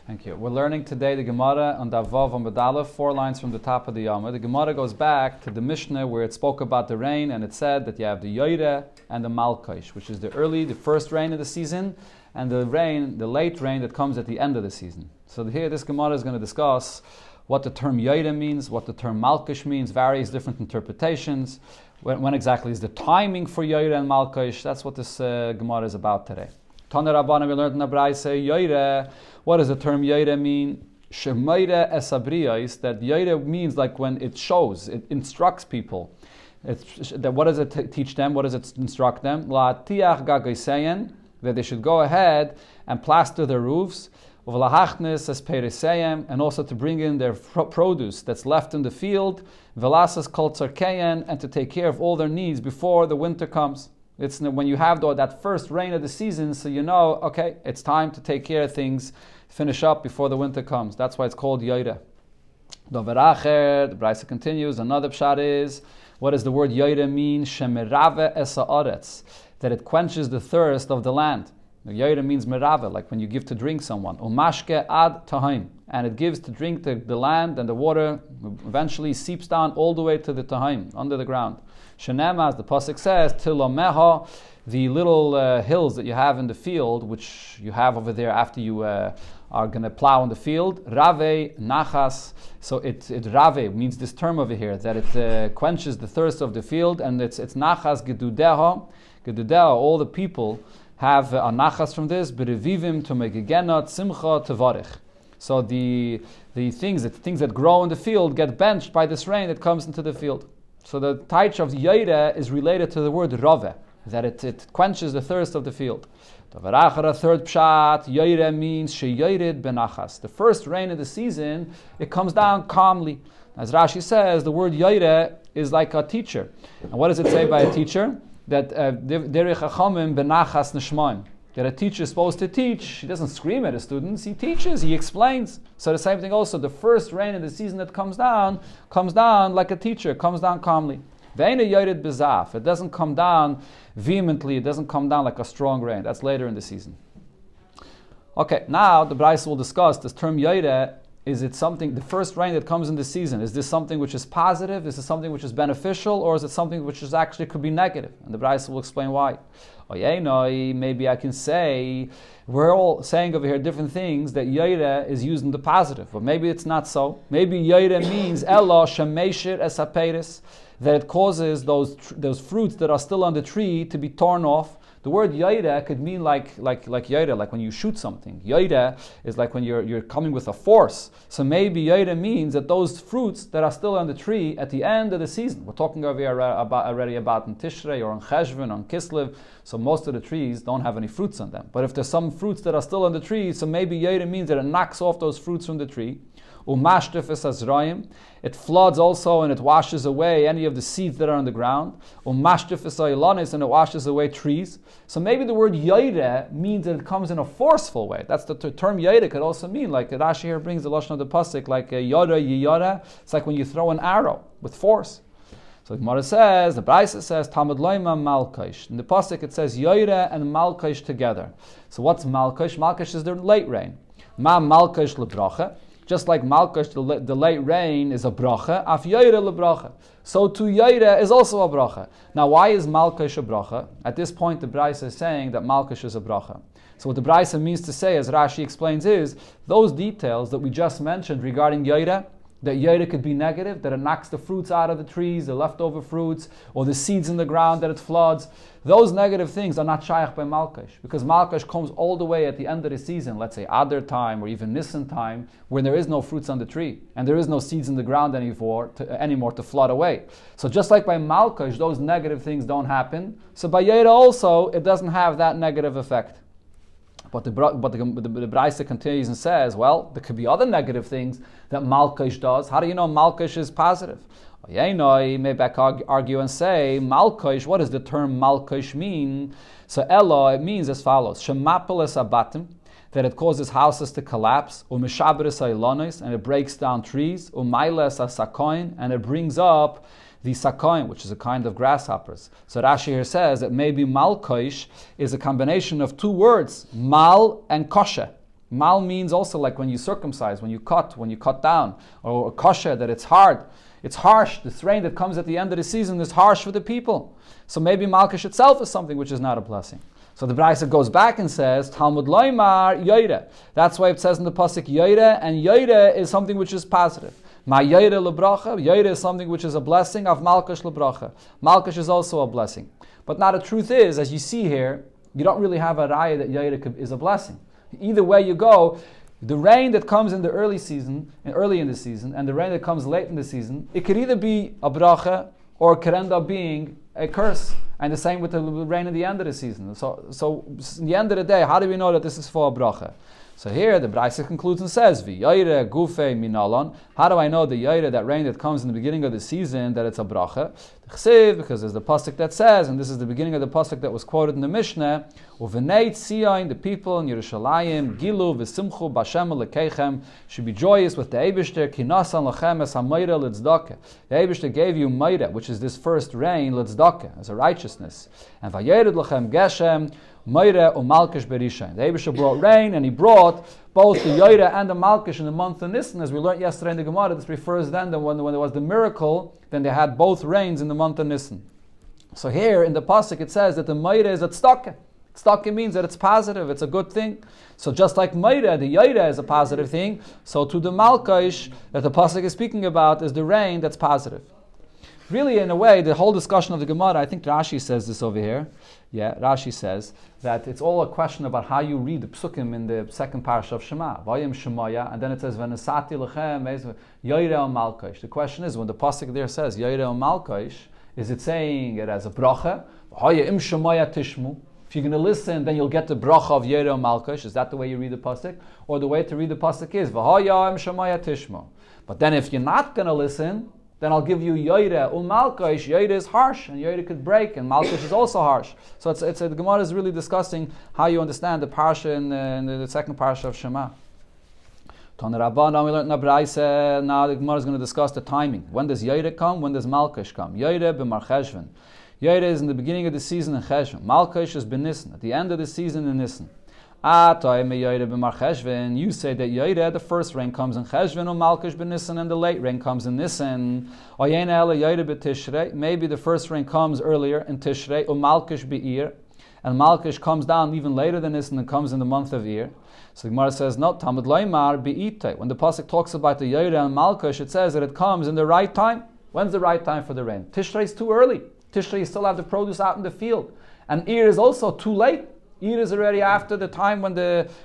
Thank you. We're learning today the Gemara on Davav on Badala, 4 lines from the top of the Yama. The Gemara goes back to the Mishnah where it spoke about the rain, and it said that you have the Yoire and the Malkaish, which is the first rain of the season, and the late rain that comes at the end of the season. So here this Gemara is going to discuss what the term Yoire means, what the term Malkaish means, various different interpretations. When exactly is the timing for Yoire and Malkaish? That's what this Gemara is about today. Tana Rabbana, we learned in the Braise, Yoire. What does the term Yoire mean? Shemoire esabriyos, that Yoire means like when it shows, it instructs people. What does it teach them? What does it instruct them? La tiach gagoseyen, that they should go ahead and plaster their roofs. V'lahachnes es periseyem, and also to bring in their produce that's left in the field. Velasas kol tzarkeyen, and to take care of all their needs before the winter comes. It's when you have that first rain of the season, so you know, okay, it's time to take care of things, finish up before the winter comes. That's why it's called Yoire. The Braisa continues, another pshat is, what does the word Yoire mean? Shemerave esa aretz, that it quenches the thirst of the land. Yoire means merave, like when you give to drink someone. Umashke ad tahaim, and it gives to drink the land, and the water eventually seeps down all the way to the tahaim, under the ground. Shenema, as the pasuk says, tilomeha, the little hills that you have in the field, which you have over there after you are going to plow in the field. Rave nachas, so it rave means this term over here, that it quenches the thirst of the field, and it's nachas gedudeha. Gedudeha, all the people have a nachas from this, berevivim to megegenat simcha tevarich. So the things that grow in the field get benched by this rain that comes into the field. So the taich of Yoire is related to the word rove, that it quenches the thirst of the field. Third pshat, Yoire means sheyored benachas. The first rain of the season, it comes down calmly. As Rashi says, the word Yoire is like a teacher. And what does it say by a teacher? That derech chachamim benachas nishmaim. That a teacher is supposed to teach. He doesn't scream at his students. He teaches. He explains. So the same thing also. The first rain of the season that comes down like a teacher. Comes down calmly. Ve'ena yored bezaf. It doesn't come down vehemently. It doesn't come down like a strong rain. That's later in the season. Okay, now the Braisa will discuss this term yored. Is it something, the first rain that comes in the season, is this something which is positive? Is it something which is beneficial? Or is it something which is actually could be negative? And the Braisa will explain why. Maybe I can say, we're all saying over here different things, that Yoire is used in the positive. But maybe it's not so. Maybe Yoire means Elo shemeshir es haperis, that it causes those fruits that are still on the tree to be torn off. The word Yoire could mean like Yoire, like when you shoot something. Yoire is like when you're coming with a force. So maybe Yoire means that those fruits that are still on the tree at the end of the season. We're talking over here already about in Tishrei or in Cheshvan, on Kislev. So most of the trees don't have any fruits on them. But if there's some fruits that are still on the tree, so maybe Yoire means that it knocks off those fruits from the tree. It floods also, and it washes away any of the seeds that are on the ground. And it washes away trees. So maybe the word Yoire means that it comes in a forceful way. That's the term Yoire could also mean, like Rashi here brings the lashon of the pasuk, like Yoda Yiyara. It's like when you throw an arrow with force. So the Gemara says, the Braisa says, Tamad Loima Malkaish. In the pasuk it says Yoire and Malkaish together. So what's Malkaish? Malkaish is the late rain. Ma Malkaish lebracha. Just like Malkaish, the late rain is a bracha, af Yoire lebracha. So to Yoire is also a bracha. Now why is Malkaish a bracha? At this point the Braisa is saying that Malkaish is a bracha. So what the Braisa means to say, as Rashi explains, is those details that we just mentioned regarding Yoire, that Yoire could be negative, that it knocks the fruits out of the trees, the leftover fruits, or the seeds in the ground that it floods. Those negative things are not shaykh by Malkaish, because Malkaish comes all the way at the end of the season, let's say Adar time or even Nisan time, when there is no fruits on the tree, and there is no seeds in the ground anymore to flood away. So just like by Malkaish, those negative things don't happen, so by Yoire also, it doesn't have that negative effect. But the Braisa continues and says, well, there could be other negative things that Malkaish does. How do you know Malkaish is positive? Maybe I could argue and say, Malkaish, what does the term Malkaish mean? So Elo, it means as follows, Shemapeles abatim, that it causes houses to collapse, Umishabris ailonis, and it breaks down trees, Umailes asakoin, and it brings up the sakoin, which is a kind of grasshoppers. So Rashi here says that maybe Malkaish is a combination of two words, mal and kosher. Mal means also like when you circumcise, when you cut down, or kosher, that it's hard. It's harsh. This rain that comes at the end of the season is harsh for the people. So maybe Malkish itself is something which is not a blessing. So the Braisa goes back and says, Talmud Loimar Yoire. That's why it says in the Pasuk Yoire, and Yoire is something which is positive. Ma Yoire lebracha. Yoire is something which is a blessing of Malkish lebracha. Malkish is also a blessing. But now the truth is, as you see here, you don't really have a raya that Yoire is a blessing. Either way you go, the rain that comes in the early in the season, and the rain that comes late in the season, it could either be a bracha or it could end up being a curse. And the same with the rain at the end of the season. So in the end of the day, how do we know that this is for a bracha? So here the Braisa concludes and says, V'yoyre gufe minalon. How do I know the yoyre, that rain that comes in the beginning of the season, that it's a bracha? Because there's the pasuk that says, and this is the beginning of the pasuk that was quoted in the Mishnah, Uveneit Sion, the people in Yerushalayim, Gilu v'simchu b'Hashem lekeichem, should be joyous with the Eibishter, Kinasan lachem es hamayra l'tzdaka. The Eibishter gave you mayra, which is this first rain, l'tzdaka, as a righteousness. And vayered lachem geshem, mayra u'malkish berishain. The Eibishter brought rain, and he brought both the Yoira and the Malkish in the month of Nisan. As we learned yesterday in the Gemara, this refers then that when there was the miracle, then they had both rains in the month of Nisan. So here in the Pasuk it says that the Mayra is a tzedakah. Tzedakah means that it's positive, it's a good thing. So just like Mayra, the Yoira is a positive thing, so to the Malkish that the Pasuk is speaking about is the rain that's positive. Really, in a way, the whole discussion of the Gemara, I think Rashi says this over here. Yeah, Rashi says that it's all a question about how you read the psukim in the second parasha of Shema. Vayim Shemaya, and then it says, V'nesati lechem Yoire o Malkish. The question is, when the pasuk there says Yoire o Malkish, is it saying it as a bracha? V'haya im Shemaya tishmu. If you're going to listen, then you'll get the bracha of Yoire o Malkish. Is that the way you read the pasuk? Or the way to read the pasuk is V'haya im Shemaya tishmu. But then if you're not going to listen, then I'll give you Yoire. Malkish, Yoire is harsh, and Yoire could break, and Malkish is also harsh. So the Gemara is really discussing how you understand the parsha in the second parsha of Shema. Tana Rabbanan, we learned in the Braisa. Now the Gemara is going to discuss the timing. When does Yoire come? When does Malkish come? Yoire b'mar Cheshvan. Yoire is in the beginning of the season in Cheshvan. Malkish is b'Nisan, at the end of the season in Nisan. You say that Yoire, the first rain comes in Cheshvan, Malkish b'Nisan, and the late rain comes in Nisan. Maybe the first rain comes earlier in Tishrei, Malkish b'Ir, and Malkish comes down even later than Nisan and comes in the month of Ir. So the Gemara says, no, Talmud Loimar b'Itay. When the pasuk talks about the Yoire and Malkish, it says that it comes in the right time. When's the right time for the rain? Tishrei is too early. Tishrei, you still have the produce out in the field. And Ir is also too late. Ir is already after the time when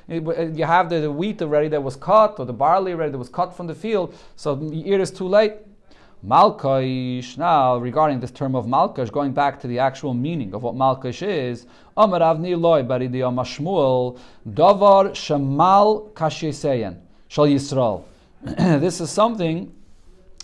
you have the wheat already that was cut, or the barley already that was cut from the field. So Ir is too late. Malkish. Now, regarding this term of Malkish, going back to the actual meaning of what Malkish is, Amar Avni Loi Baridi Amashmuel Davar Shamal Kasheseyan Shal Yisrael. This is something.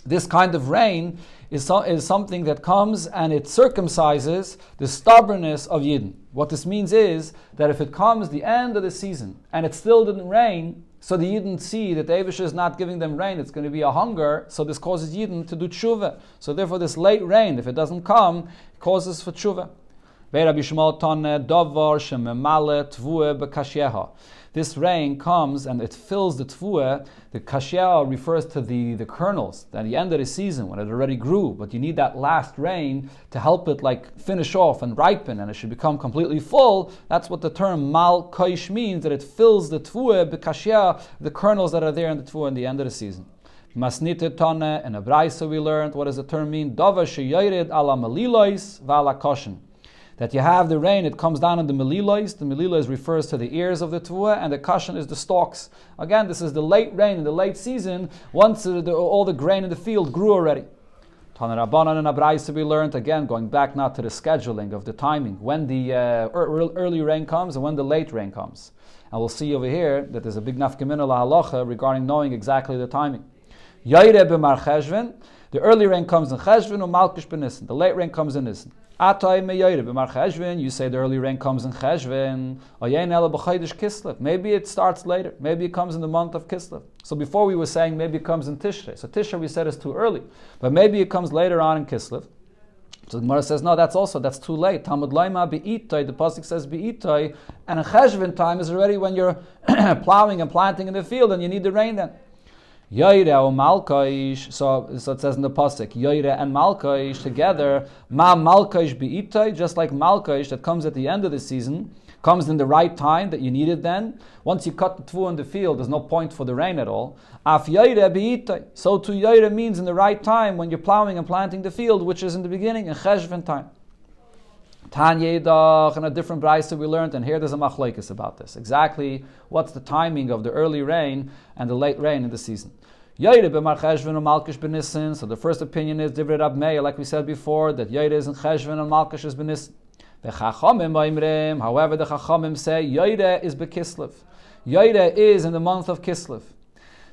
This kind of rain is something that comes and it circumcises the stubbornness of Yidden. What this means is that if it comes the end of the season and it still didn't rain, so the Yidden see that the Eivisher is not giving them rain, it's going to be a hunger, so this causes Yidden to do tshuva. So therefore this late rain, if it doesn't come, it causes for tshuva. This rain comes and it fills the tvuah. The kashya refers to the kernels at the end of the season when it already grew, but you need that last rain to help it like finish off and ripen, and it should become completely full. That's what the term mal koish means, that it fills the tvuah, the kashya, the kernels that are there in the tvuah in the end of the season. Masnite tane, in a Braisa we learned, what does the term mean? Dava sheyared ala malilois v'ala koshin. That you have the rain, it comes down on the melilois. The melilois refers to the ears of the tevuah, and the kashan is the stalks. Again, this is the late rain in the late season, once all the grain in the field grew already. Tana Rabbanan and Abraisa we learned, again, going back now to the scheduling of the timing, when the early rain comes and when the late rain comes. And we'll see over here that there's a big nafkamina lahalacha regarding knowing exactly the timing. Yoire b'mar Cheshvan, the early rain comes in Cheshvan, or Malkish b'Nisan. The late rain comes in Nisan. You say the early rain comes in Cheshvan. Maybe it starts later. Maybe it comes in the month of Kislev. So before we were saying maybe it comes in Tishrei. So Tishrei we said is too early. But maybe it comes later on in Kislev. So the Gemara says, no, that's too late. Talmud Laima be'itai, the pasuk says be'itai, and a cheshvan time is already when you're plowing and planting in the field and you need the rain then. Yoire or Malkaish, so it says in the pasuk, Yoire and Malkaish together, Ma Malkaish be'itai, just like Malkaish that comes at the end of the season, comes in the right time that you need it then. Once you cut the tvu in the field, there's no point for the rain at all. Af Yoire be'itai, so to Yoire means in the right time when you're plowing and planting the field, which is in the beginning, in Cheshvan time. Tanya Yidach, and a different brayso we learned, and here there's a machlokes about this. Exactly what's the timing of the early rain and the late rain in the season. Yoire b'mar Cheshvan and Malkish b'Nissen. So the first opinion is Divrei Rab Meir, like we said before, that Yoire is in Cheshvan and Malkish is b'Nissen. The Chachamim b'Imrim, however, the Chachamim say Yoire is b'Kislev. Yoire is in the month of Kislev.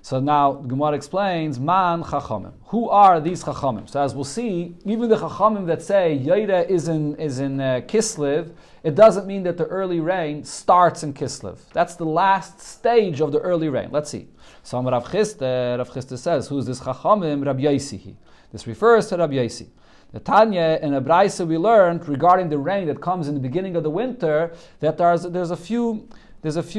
So now the Gemara explains, Man Chachamim. Who are these Chachamim? So as we'll see, even the Chachamim that say Yoire is in Kislev, it doesn't mean that the early rain starts in Kislev. That's the last stage of the early rain. Let's see. So Rav Chisda says, who's this Chachamim? Rabbi Yosi. This refers to Rabbi Yosi. The Tanya in a brayso we learned regarding the rain that comes in the beginning of the winter, that there's a few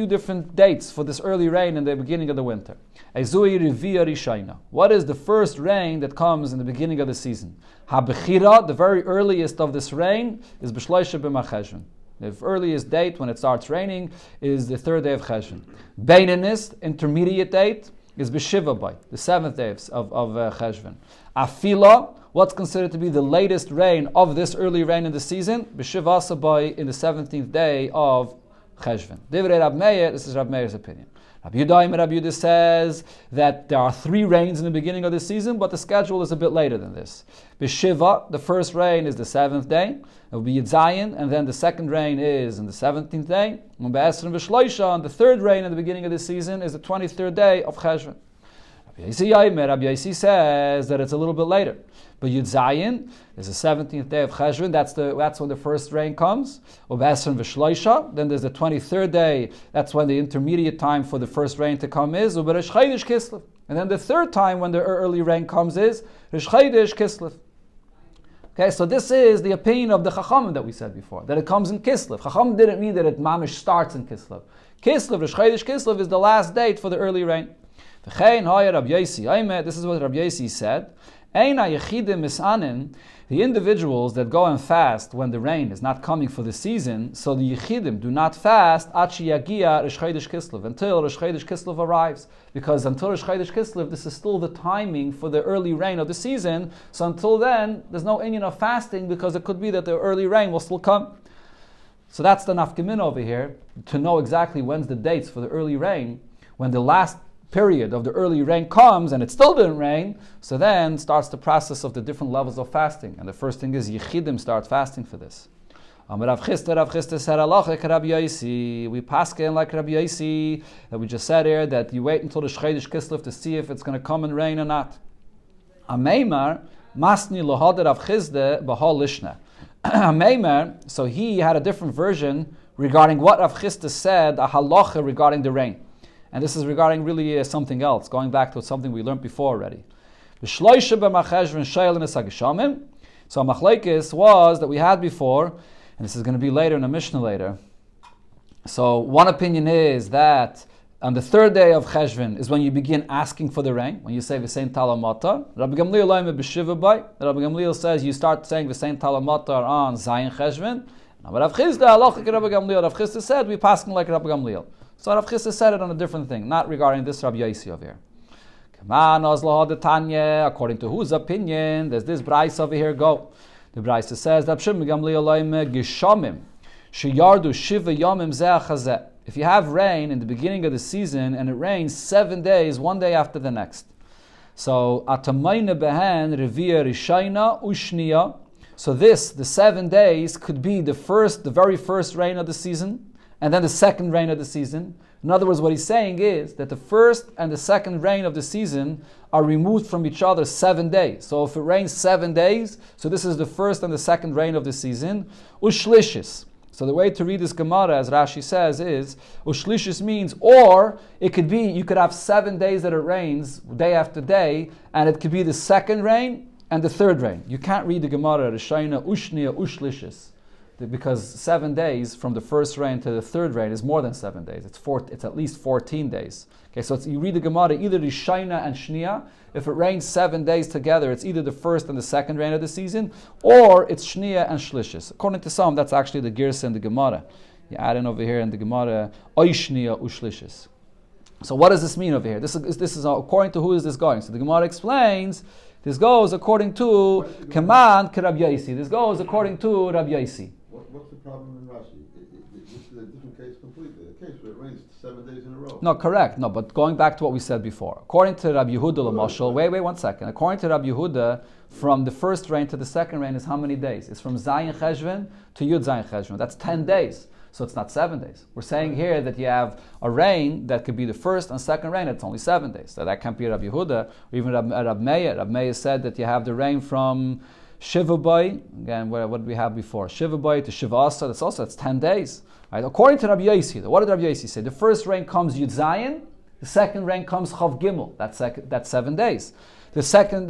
different dates for this early rain in the beginning of the winter. What is the first rain that comes in the beginning of the season? HaBechira, the very earliest of this rain, is B'shloisha b'Cheshvan. The earliest date when it starts raining is the third day of Cheshvan. Beinonist, intermediate date, is B'Shiva Bay, the seventh day of Cheshvan. Afila, what's considered to be the latest rain of this early rain in the season? B'Shiva Sabay, in the 17th day of Cheshvan. Divrei Rab Meir, this is Rab Meir's opinion. Rabbi Yehuda says that there are 3 rains in the beginning of the season, but the schedule is a bit later than this. B'Shiva, the first rain is the 7th day. It will be Yitzayin, and then the second rain is in the 17th day. And B'Esrim V'Shloisha, and the third rain in the beginning of the season is the 23rd day of Cheshvan. Rabbi Yosi says that it's a little bit later. But Yud Zayin is the 17th day of Cheshvan. That's when the first rain comes. Ubesrim v'shloisha. Then there's the 23rd day. That's when the intermediate time for the first rain to come is Uberesh Chaydish Kislev. And then the third time when the early rain comes is Rish Chaydish Kislev. Okay, so this is the opinion of the Chachamim that we said before, that it comes in Kislev. Chachamim didn't mean that it mamish starts in Kislev. Kislev, Rish Chaydish Kislev, is the last date for the early rain. This is what Rabbi Yosi said. The individuals that go and fast when the rain is not coming for the season, so the Yechidim do not fast until Rish Chodesh Kislev arrives. Because until Rish Chodesh Kislev, this is still the timing for the early rain of the season. So until then, there's no inyan of fasting, because it could be that the early rain will still come. So that's the nafkamin over here, to know exactly when's the dates for the early rain. When the last period of the early rain comes and it still didn't rain, so then starts the process of the different levels of fasting. And the first thing is Yechidim start fasting for this. Rav Chisda said, Rabbi Yosi. We paskin like Rabbi Yosi, that we just said here, that you wait until the Chodesh Kislev to see if it's going to come and rain or not. Ameimar, masni lohad Rav Chisda b'hol lishna. Ameimar, so he had a different version regarding what Rav Chisda said, a halacha regarding the rain. And this is regarding really something else, going back to something we learned before already. So a machlekes was that we had before, and this is going to be later in a Mishnah later. So one opinion is that on the third day of Cheshvan is when you begin asking for the rain, when you say V'sein Talamata. Rabbi Gamliel says you start saying V'sein Talamata on Zayin Cheshvan. Rav Chisda said we passing like Rabbi Gamliel. So Rav Chisda said it on a different thing, not regarding this Rabbi Yosi over here. According to whose opinion, there's this brayso over here, go. The brayso says that if you have rain in the beginning of the season and it rains 7 days, one day after the next. So so this, the 7 days, could be the very first rain of the season, and then the second rain of the season. In other words, what he's saying is that the first and the second rain of the season are removed from each other 7 days. So if it rains 7 days, so this is the first and the second rain of the season. Ushlishis. So the way to read this Gemara, as Rashi says, is Ushlishis means, or it could be, you could have 7 days that it rains day after day, and it could be the second rain, and the third rain. You can't read the Gemara, Rishayna, Ushnia, Ushlishis, because 7 days from the first rain to the third rain is more than 7 days. It's at least 14 days. Okay, so you read the Gemara either Rishayna and Shnia. If it rains 7 days together, it's either the first and the second rain of the season, or it's Shnia and Shlishis. According to some, that's actually the Girsa in the Gemara. You add in over here in the Gemara, Oy Shnia Ushlishis. So what does this mean over here? This is according to who is this going? So the Gemara explains, this goes according to Kaman Kerab Yaisi. This goes according to Rab Yaisi. What's the problem in Rashi? This is a different case completely. A case where it rains 7 days in a row. No, correct. No, but going back to what we said before. According to Rabbi Yehuda Lamashal, wait 1 second. According to Rabbi Yehuda, from the first rain to the second rain is how many days? It's from Zayin Cheshvan to Yud Zayin Cheshvan. That's 10 days. So it's not 7 days. We're saying here that you have a rain that could be the first and second rain. It's only 7 days. So that can't be Rabbi Yehuda or even Rab Meir. Rab Meir said that you have the rain from Shiva Boy. Again, what did we have before? Shiva Boy to Shiva Asa. That's 10 days. Right? According to Rabbi Yaisi, what did Rabbi Yaisi say? The first rain comes Yud Zayin. The second rain comes Chav Gimel. That's 7 days. The second,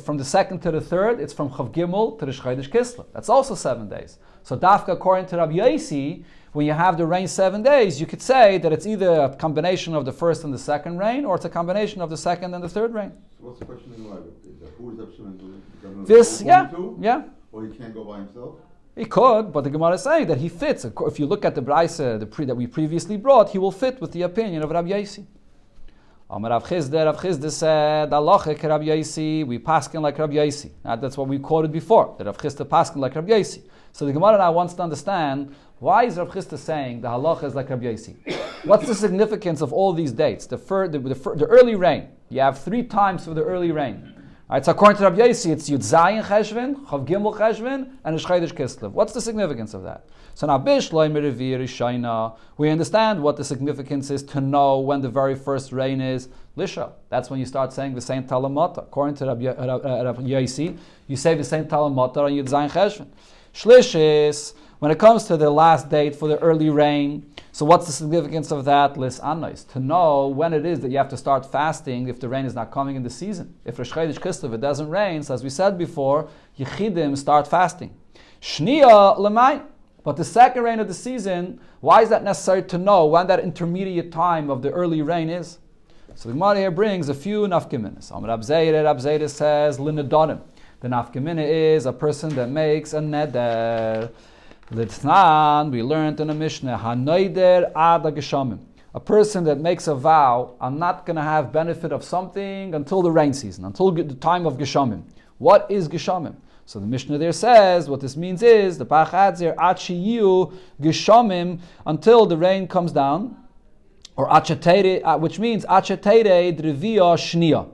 from the second to the third, it's from Chav Gimel to the Chodesh Kislev. That's also 7 days. So Dafka, according to Rabbi Yaisi, when you have the rain 7 days, you could say that it's either a combination of the first and the second rain, or it's a combination of the second and the third rain. So what's the question in Bible? Who is Absalom? This, yeah. Or he can't go by himself? He could, but the Gemara is saying that he fits. If you look at the Braisa that we previously brought, he will fit with the opinion of Rabbi Yaisi. Amar Rav Chisda said, Alochek Rabbi Yaisi, we paskin like Rabbi Yaisi. That's what we quoted before, that Rav Chisda paskin like Rabbi Yaisi. So the Gemara now wants to understand, why is Rav Chisda saying the halacha is like Rabbi Yaisi? What's the significance of all these dates? The early rain, you have 3 times for the early rain. Right, so according to Rabbi Yaisi, it's Yud Zayin Cheshvan, Chav Gimel Cheshvan, and Chodesh Kislev. What's the significance of that? So now, Bishloi Merivir Ishayna, we understand what the significance is to know when the very first rain is. Lisha, that's when you start saying the same Talamata. According to Rabbi Yaisi, you say the same Talamata on Yud Zayin Cheshvan. Shlishis, when it comes to the last date for the early rain, so what's the significance of that? Lis Anais, to know when it is that you have to start fasting if the rain is not coming in the season. If Rosh Chodesh Kislev it doesn't rain, so as we said before, Yechidim start fasting. Shnia Lemay, but the second rain of the season, why is that necessary to know when that intermediate time of the early rain is? So the Gemara here brings a few nafkeminas. Rab Zeira says Linadonim. The nafkemina is a person that makes a neder. Litnan, we learned in a Mishnah, Hanoider ad geshamim. A person that makes a vow, I'm not going to have benefit of something until the rain season, until the time of geshamim. What is geshamim? So the Mishnah there says, what this means is, the Pach adds here, Achiyu geshamim, until the rain comes down, or Achetere, which means Achetere drivia shnia,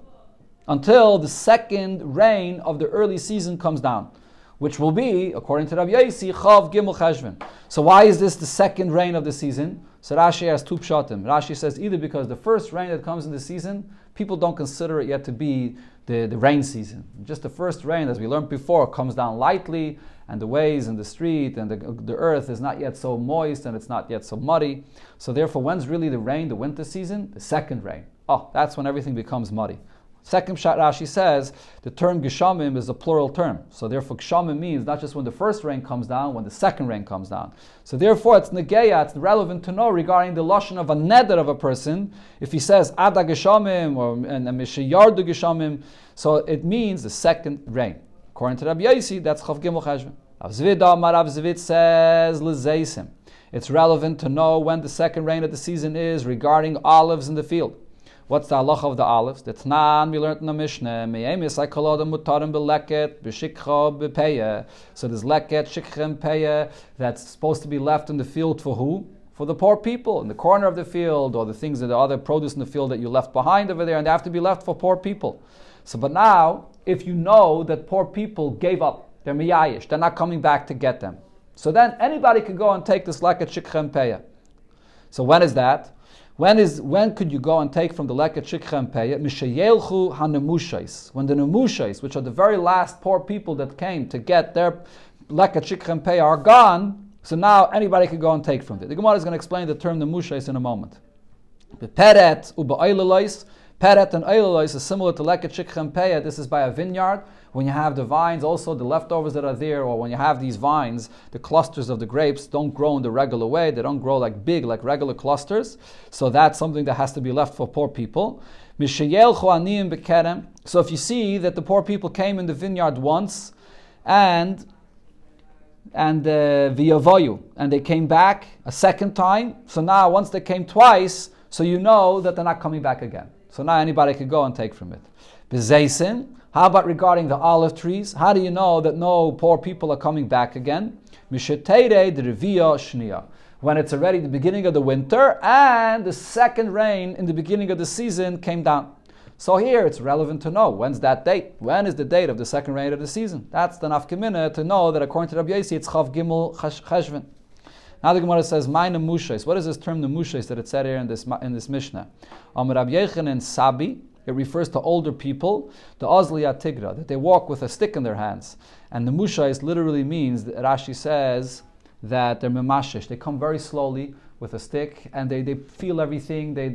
until the second rain of the early season comes down, which will be, according to Rabbi Yaisi, Chav Gimel Cheshvan. So why is this the second rain of the season? So Rashi has 2 pshatim. Rashi says either because the first rain that comes in the season, people don't consider it yet to be the rain season. Just the first rain, as we learned before, comes down lightly, and the ways in the street and the earth is not yet so moist and it's not yet so muddy. So therefore, when's really the rain, the winter season? The second rain. That's when everything becomes muddy. Second pshat, Rashi says, the term Geshamim is a plural term. So therefore, Geshamim means not just when the first rain comes down, when the second rain comes down. So therefore, it's Negeya, it's relevant to know regarding the Lashon of a neder of a person. If he says, Ada Geshamim, or Mishayardu Geshamim, so it means the second rain. According to Rabbi Yaisi, that's Chav Gimel Cheshvan. Rav Zvid says, L'zeisim. It's relevant to know when the second rain of the season is regarding olives in the field. What's the halacha of the olives? The Tnan, we learned in the Mishnah, so there's leket, shikha, peya, that's supposed to be left in the field for who? For the poor people, in the corner of the field, or the things that the other produce in the field that you left behind over there, and they have to be left for poor people. So, but now, if you know that poor people gave up, they're miyayish, they're not coming back to get them. So then anybody can go and take this leket, shikha, and peya. So when is that? When could you go and take from the leket shikha and peya? Mishayelchu hanemushais. When the nemushais, which are the very last poor people that came to get their leket shikha and peya, are gone, so now anybody can go and take from it. The Gemara is going to explain the term nemushais in a moment. Peret Peret and Eilois is similar to Leket Shikha and Peya. This is by a vineyard. When you have the vines, also the leftovers that are there, or when you have these vines, the clusters of the grapes don't grow in the regular way. They don't grow like big, like regular clusters. So that's something that has to be left for poor people. So if you see that the poor people came in the vineyard once, and v'yavoyu, and they came back a second time. So now, once they came twice, so you know that they're not coming back again. So now anybody could go and take from it. B'zeisin. How about regarding the olive trees? How do you know that no poor people are coming back again? Misheteire de revia shnia. When it's already the beginning of the winter and the second rain in the beginning of the season came down. So here it's relevant to know, when's that date? When is the date of the second rain of the season? That's the nafkamina to know that according to Rabbi Yossi, it's Chav Gimel Cheshvan. Now the Gemara says, "Ma'ina mushes." What is this term, the mushes, that it said here in this Mishnah? Rabbi Yechanan Sabi. It refers to older people, the Ozliya Tigra, that they walk with a stick in their hands. And the mushais literally means, Rashi says, that they're memashish. They come very slowly with a stick, and they feel everything. They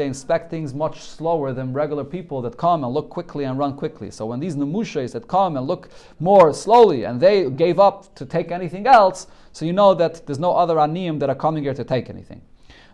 inspect things much slower than regular people that come and look quickly and run quickly. So when these nemushais that come and look more slowly, and they gave up to take anything else, so you know that there's no other aniyim that are coming here to take anything.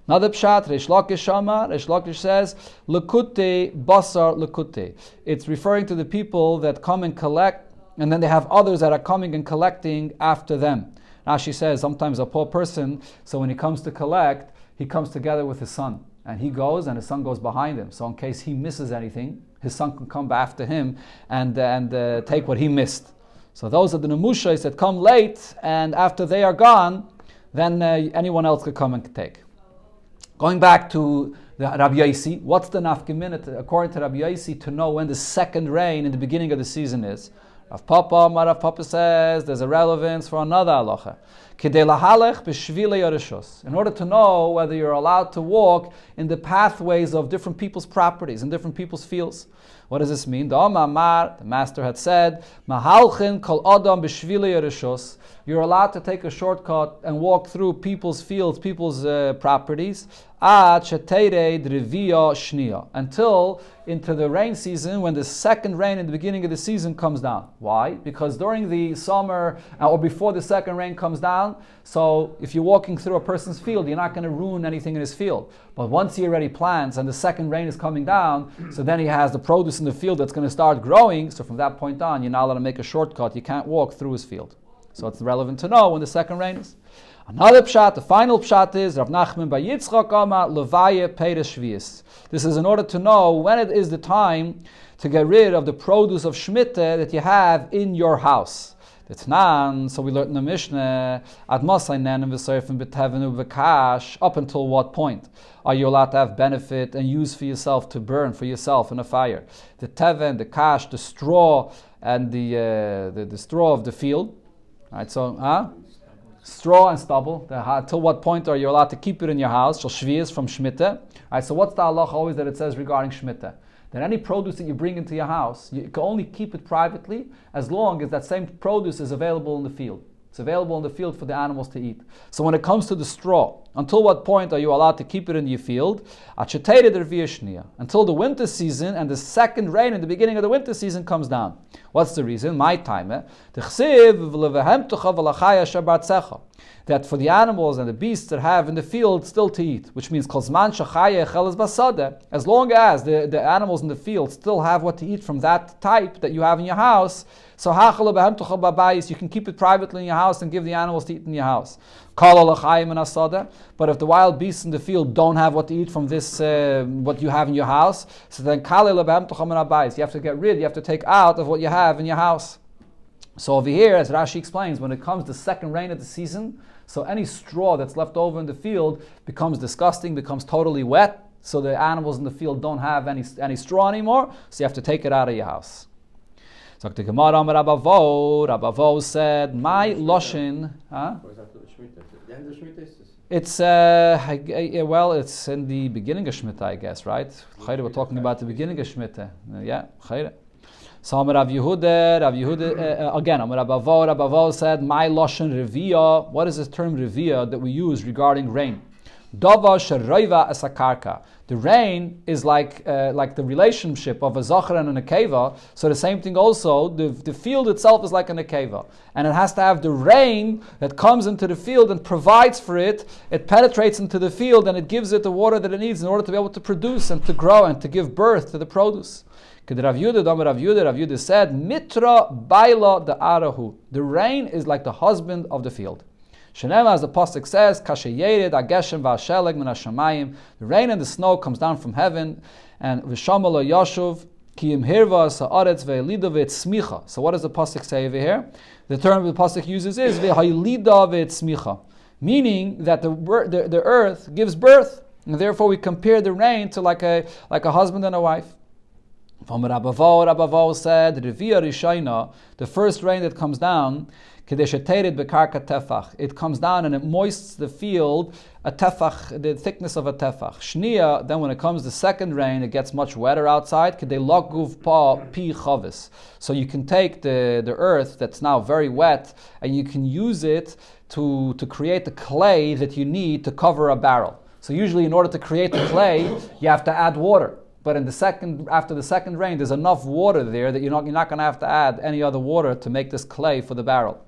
Another pshat, Reish Lakish Shama, Reish Lakish says, Lekute basar lekute. It's referring to the people that come and collect, and then they have others that are coming and collecting after them. Now she says, sometimes a poor person, so when he comes to collect, he comes together with his son. And he goes, and his son goes behind him. So in case he misses anything, his son can come after him and take what he missed. So those are the nemushas that come late, and after they are gone, then anyone else could come and take. Going back to the Rabbi Yossi, what's the nafkaminat according to Rabbi Yossi to know when the second rain in the beginning of the season is? Rav Papa says there's a relevance for another halacha. Kidei lahalech b'shvilei yoreshos. In order to know whether you're allowed to walk in the pathways of different people's properties and different people's fields. What does this mean? The master had said, Mahalchin kol adam b'shvilei yoreshos. You're allowed to take a shortcut and walk through people's fields, people's properties, until into the rain season, when the second rain in the beginning of the season comes down. Why? Because during the summer or before the second rain comes down, so if you're walking through a person's field, you're not going to ruin anything in his field. But once he already plants and the second rain is coming down, so then he has the produce in the field that's going to start growing. So from that point on, you're not allowed to make a shortcut. You can't walk through his field. So it's relevant to know when the second rain is. Another pshat, the final pshat is Rav Nachman bar Yitzchak Amar Levaye Peiros Shvius. This is in order to know when it is the time to get rid of the produce of Shemitah that you have in your house. T'nan, so we learned in the Mishnah, Ad Masaynen and V'Seifim B'Tevenu V'Kash. Up until what point are you allowed to have benefit and use for yourself to burn for yourself in a fire? The Teven, the Kash, the straw, and the straw of the field. Right, so straw and stubble. Till what point are you allowed to keep it in your house? Shal Shvius from Shemitah. Right, so what's the halach always that it says regarding Shemitah? That any produce that you bring into your house, you can only keep it privately as long as that same produce is available in the field. It's available in the field for the animals to eat. So when it comes to the straw, until what point are you allowed to keep it in your field? Until the winter season and the second rain in the beginning of the winter season comes down. What's the reason? My time. That for the animals and the beasts that have in the field still to eat, which means as long as the animals in the field still have what to eat from that type that you have in your house, so you can keep it privately in your house and give the animals to eat in your house. But if the wild beasts in the field don't have what to eat from this, what you have in your house, so then you have to get rid, you have to take out of what you have in your house. So over here, as Rashi explains, when it comes to the second rain of the season, so any straw that's left over in the field becomes disgusting, becomes totally wet, so the animals in the field don't have any straw anymore, so you have to take it out of your house. So the Gemara Rabavo said, my loshin, it's it's in the beginning of Shemitah, I guess, right? We're talking about the beginning of Shemitah. So Rav Yehuda, again, Rabavo said, my loshin revia. What is this term revia that we use regarding rain? Dava sheroiva esakarka. The rain is like the relationship of a zachar and a nekeva. So the same thing also, the field itself is like a nekeva. And it has to have the rain that comes into the field and provides for it. It penetrates into the field and it gives it the water that it needs in order to be able to produce and to grow and to give birth to the produce. Rav Yehuda said, Mitra baila the arahu. The rain is like the husband of the field. Shenema, as the pasuk says, Kasheyered ageshem va'asheleg min hashamayim. The rain and the snow comes down from heaven, and v'shama lo yashuv ki im hirva sa'aretz ve'elida ve'etzmicha. So what does the pasuk say over here? The term the pasuk uses is ve'haylida ve'etzmicha, meaning that the earth gives birth, and therefore we compare the rain to like a husband and a wife. From Rabavo said, Revia Rishayna, the first rain that comes down, it comes down and it moists the field, a tefach, the thickness of a tefach. Shnia, then when it comes the second rain, it gets much wetter outside. So you can take the earth that's now very wet and you can use it to create the clay that you need to cover a barrel. So usually in order to create the clay, you have to add water. But after the second rain, there's enough water there that you're not going to have to add any other water to make this clay for the barrel.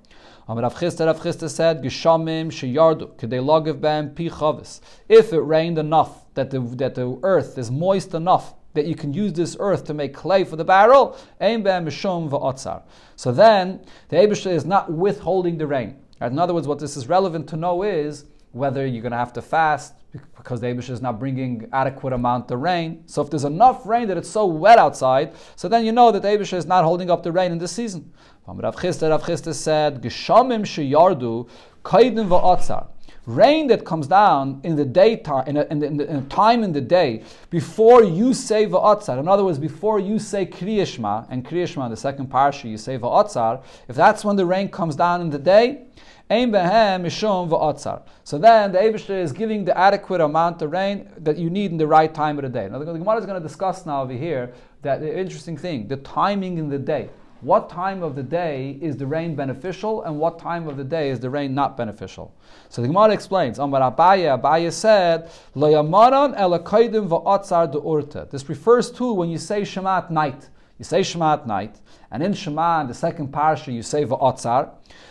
Rav Chisda said, "Geshamim sheyardu kedei logiv b'hem pi chavis." If it rained enough that the earth is moist enough that you can use this earth to make clay for the barrel, ein b'hem mishum v'otzar. So then the Eibusha is not withholding the rain. In other words, what this is relevant to know is whether you're going to have to fast because the Eibusha is not bringing adequate amount of rain. So if there's enough rain that it's so wet outside, so then you know that the Eibusha is not holding up the rain in this season. Rav Chisda said, Geshamim sheyardu kaidin va'atzar. Rain that comes down in the daytime, in a time in the day, before you say va'atzar. In other words, before you say Kriya Shema, and Kriya Shema in the second parsha you say va'atzar, if that's when the rain comes down in the day, ein behem mishum va'atzar. So then the Eibusha is giving the adequate amount of rain that you need in the right time of the day. Now the Gemara is going to discuss now over here that the interesting thing, the timing in the day. What time of the day is the rain beneficial and what time of the day is the rain not beneficial? So the Gemara explains, Abaye said, Lo yamaran ela kaidim va'atzar de'urta. This refers to when you say Shema at night. You say Shema at night, and in Shema, in the second parsha, you say va'atzar.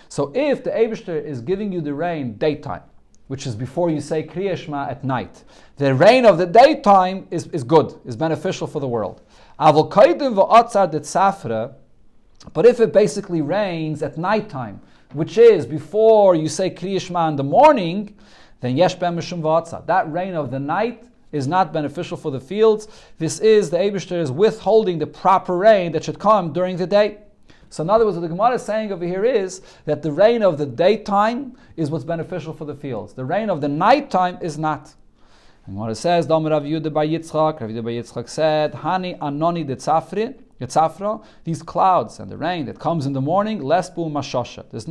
So if the Eibusha is giving you the rain daytime, which is before you say Kriya Shema at night, the rain of the daytime is good, is beneficial for the world. Avol kaidim va'atzar de'tzafra. But if it basically rains at nighttime, which is before you say Kriya Shema in the morning, then yesh ben mishum v'atzar. That rain of the night is not beneficial for the fields. This is, the Eibusha is withholding the proper rain that should come during the day. So in other words, what the Gemara is saying over here is that the rain of the daytime is what's beneficial for the fields. The rain of the nighttime is not. And what it says, Rav Yehuda bar Yitzchak said, Hani anoni detzafra, these clouds and the rain that comes in the morning, lesbu mashasha. It's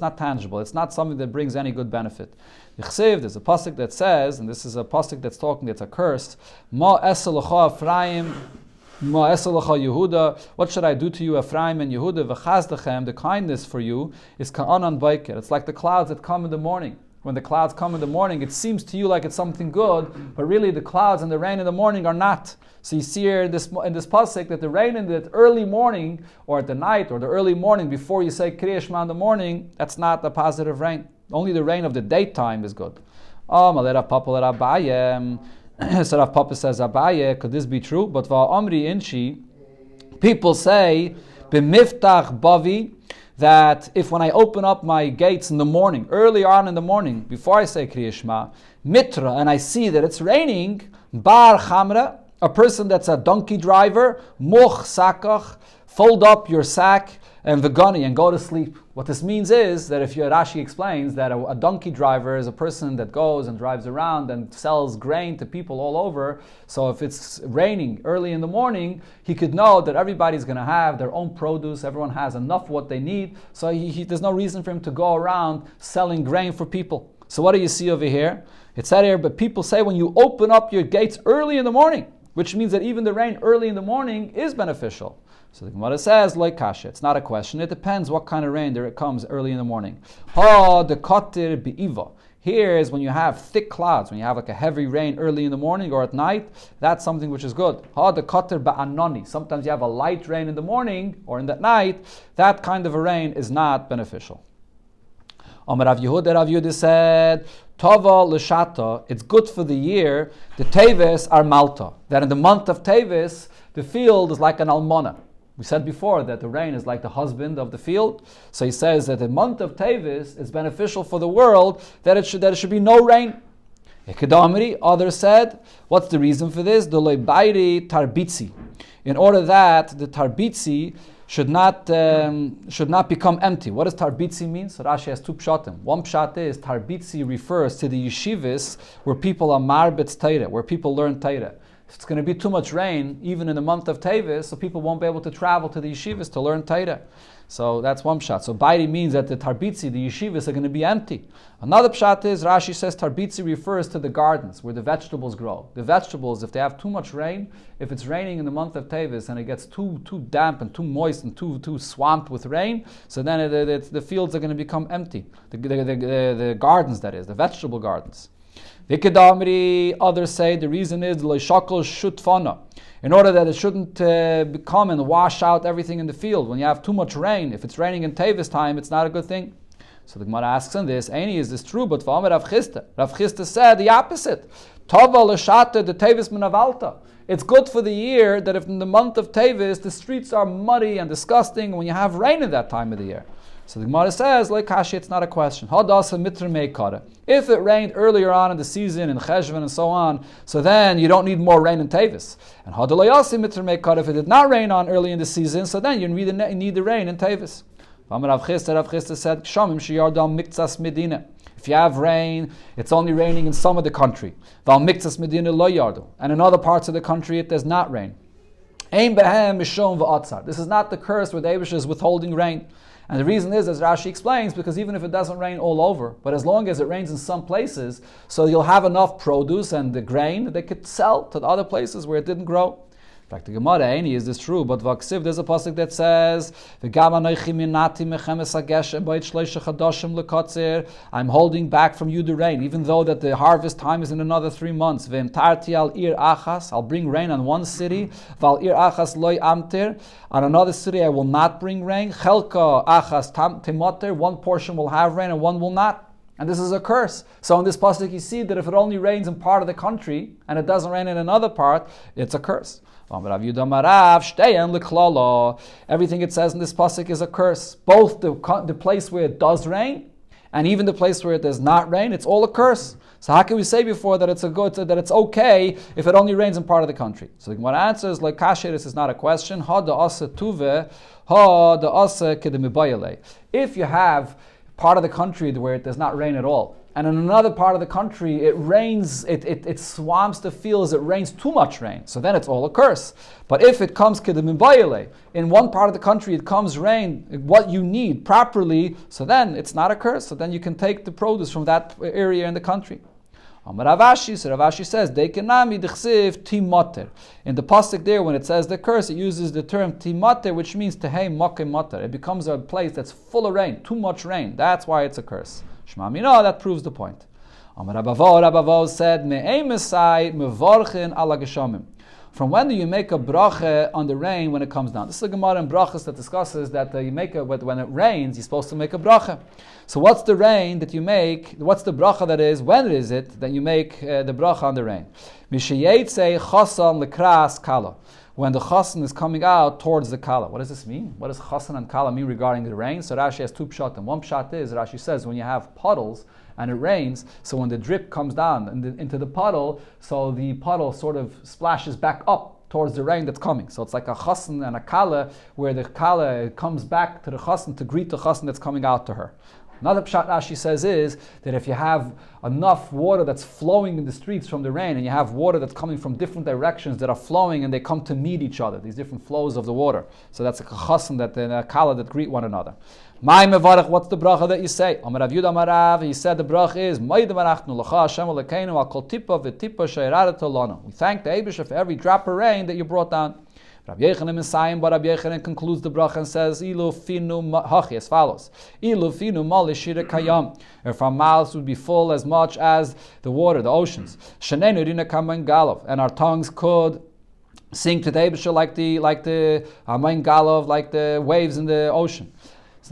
not tangible. It's not something that brings any good benefit. There's a pasuk that says, and this is a pasuk that's a curse, Ma eselacha Ephraim, Ma eselacha Yehuda. What should I do to you, Ephraim and Yehuda? V'chazdechem, the kindness for you is ka'anan baiker. It's like the clouds that come in the morning. When the clouds come in the morning, it seems to you like it's something good, but really the clouds and the rain in the morning are not. So you see here in this pasuk that the rain in the early morning, or at the night, or the early morning before you say Kriya Shema in the morning, that's not the positive rain. Only the rain of the daytime is good. So Rav Papa says, Abaye, could this be true? But Amri Inchi, people say, B'miftach bavi, that if when I open up my gates in the morning, early on in the morning, before I say Kriya Shema, mitra, and I see that it's raining, bar chamra, a person that's a donkey driver, moch sakach, fold up your sack, and vegani, and go to sleep. What this means is that if Rashi explains that a donkey driver is a person that goes and drives around and sells grain to people all over, so if it's raining early in the morning, he could know that everybody's going to have their own produce, everyone has enough what they need, so there's no reason for him to go around selling grain for people. So what do you see over here? It said here, but people say when you open up your gates early in the morning, which means that even the rain early in the morning is beneficial. So the Gemara says, like kasha, it's not a question. It depends what kind of rain there comes early in the morning. Ha, the katir bi'iva. Here is when you have thick clouds, when you have like a heavy rain early in the morning or at night, that's something which is good. Sometimes you have a light rain in the morning or in the night, that kind of a rain is not beneficial. Rav Yehuda said, Tova l'shata, it's good for the year, the Teves are Malta, that in the month of Teves, the field is like an almana. We said before that the rain is like the husband of the field. So he says that the month of Teves is beneficial for the world, that it should be no rain. Others said, what's the reason for this? The loibairi tarbitzi. In order that the tarbitzi should not become empty. What does tarbitzi mean? So Rashi has two pshatim. One pshat is tarbitzi refers to the yeshivas where people are marbetz Torah, where people learn Torah. It's going to be too much rain, even in the month of Teves, so people won't be able to travel to the yeshivas to learn Torah. So that's one pshat. So Bairi means that the tarbitzi, the yeshivas, are going to be empty. Another pshat is, Rashi says tarbitzi refers to the gardens where the vegetables grow. The vegetables, if they have too much rain, if it's raining in the month of Teves and it gets too damp and too moist and too swamped with rain, so then the fields are going to become empty. The gardens, that is, the vegetable gardens. Others say the reason is in order that it shouldn't come and wash out everything in the field. When you have too much rain, if it's raining in Teves time, it's not a good thing. So the Gemara asks on this, Aini, is this true? But Rav Chisda said the opposite. Tova l'shata the Teves minavalta. It's good for the year that if in the month of Teves the streets are muddy and disgusting when you have rain at that time of the year. So the Gemara says, like Kashi, it's not a question. If it rained earlier on in the season, in Cheshvan and so on, so then you don't need more rain in Tevis. And if it did not rain on early in the season, so then you need the rain in Tevis. Rav Chisda said, if you have rain, it's only raining in some of the country. And in other parts of the country, it does not rain. This is not the curse where the Eibush is withholding rain. And the reason is, as Rashi explains, because even if it doesn't rain all over, but as long as it rains in some places, so you'll have enough produce and the grain that they could sell to the other places where it didn't grow. In fact, the Gemara, Aini, is this true? But Vaksiv, there's a pasuk that says, I'm holding back from you the rain, even though that the harvest time is in another 3 months. I'll bring rain on one city. On another city I will not bring rain. One portion will have rain and one will not. And this is a curse. So in this pasuk you see that if it only rains in part of the country and it doesn't rain in another part, it's a curse. Everything it says in this pasuk is a curse. Both the place where it does rain and even the place where it does not rain, it's all a curse. So how can we say before that it's okay if it only rains in part of the country? So the Gemara answers, like kasher, this is not a question. If you have part of the country where it does not rain at all, and in another part of the country it rains, it swamps the fields, it rains too much rain, so then it's all a curse. But if it comes in one part of the country it comes rain, what you need properly, so then it's not a curse, so then you can take the produce from that area in the country. Ravashi says, in the pasuk there, when it says the curse, it uses the term timater, which means tehei mokem mater. It becomes a place that's full of rain, too much rain. That's why it's a curse. Shema Mina, that proves the point. Rabavo said, from when do you make a bracha on the rain when it comes down? This is a Gemara in Brachas that discusses that you make when it rains, you're supposed to make a bracha. So what's the rain that you make? What's the bracha that is? When is it that you make the bracha on the rain? When the chasan is coming out towards the kala. What does this mean? What does chasan and kala mean regarding the rain? So Rashi has two pshatim. One pshat is, Rashi says, when you have puddles and it rains, so when the drip comes down into the puddle, so the puddle sort of splashes back up towards the rain that's coming. So it's like a chasan and a kala, where the kala comes back to the chasan to greet the chasan that's coming out to her. Another pshat Rashi says is that if you have enough water that's flowing in the streets from the rain, and you have water that's coming from different directions that are flowing and they come to meet each other, these different flows of the water. So that's like a chasan, that a kala that greet one another. My mevarach, what's the bracha that you say? Amar Rav Yudah Marav, he said the bracha is Moed Marachnu L'cha Hashem Elokeinu Al Kol Tipa V'Tipa She'iradet Lanu. We thank the Eibush for every drop of rain that you brought down. Rabbi Yechanan Messiah, but Rabbi Yechanan concludes the bracha and says, Ilu finu hachi, as follows. Ilu finu mali shira kayam. If our mouths would be full as much as the water, the oceans. Shenenu rina kaman galov. And our tongues could sing to the Eibusher like the Amain Galov, like the waves in the ocean.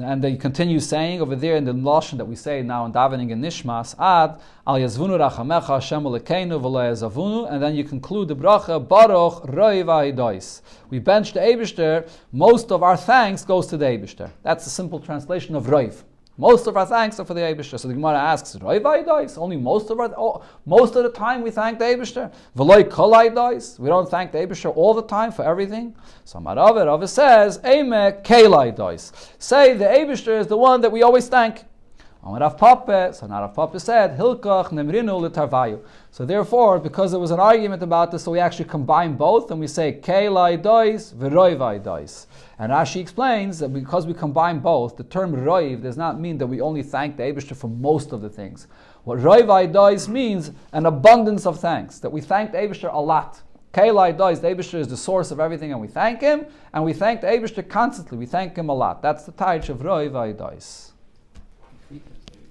And they continue saying over there in the lashon that we say now in davening and nishmas, ad al yazvunu rachamecha Hashem olekeinu v'lo yazavunu, and then you conclude the bracha baruch roi v'hidois. We bench the Eibishter. Most of our thanks goes to the Eibishter. That's the simple translation of roiv. Most of our thanks are for the Eibishter. So the Gemara asks, roi v'hidois? Only most of the time we thank the Eibishter. V'loi kol hidois? We don't thank the Eibishter all the time for everything. So Rava says, Eime kelai dois. Say the Eibishter is the one that we always thank. So Rav Papa said, Hilkach nemrinu l'tarvayu. So therefore, because there was an argument about this, so we actually combine both and we say kelai dois v'roi dois. And Rashi explains that because we combine both, the term roiv does not mean that we only thank the Eibishter for most of the things. What roi dois means an abundance of thanks, that we thank the Eibishter a lot. Kelai dois, the Eibishter is the source of everything, and we thank him, and we thank the Eibishter constantly. We thank him a lot. That's the taich of roi dois.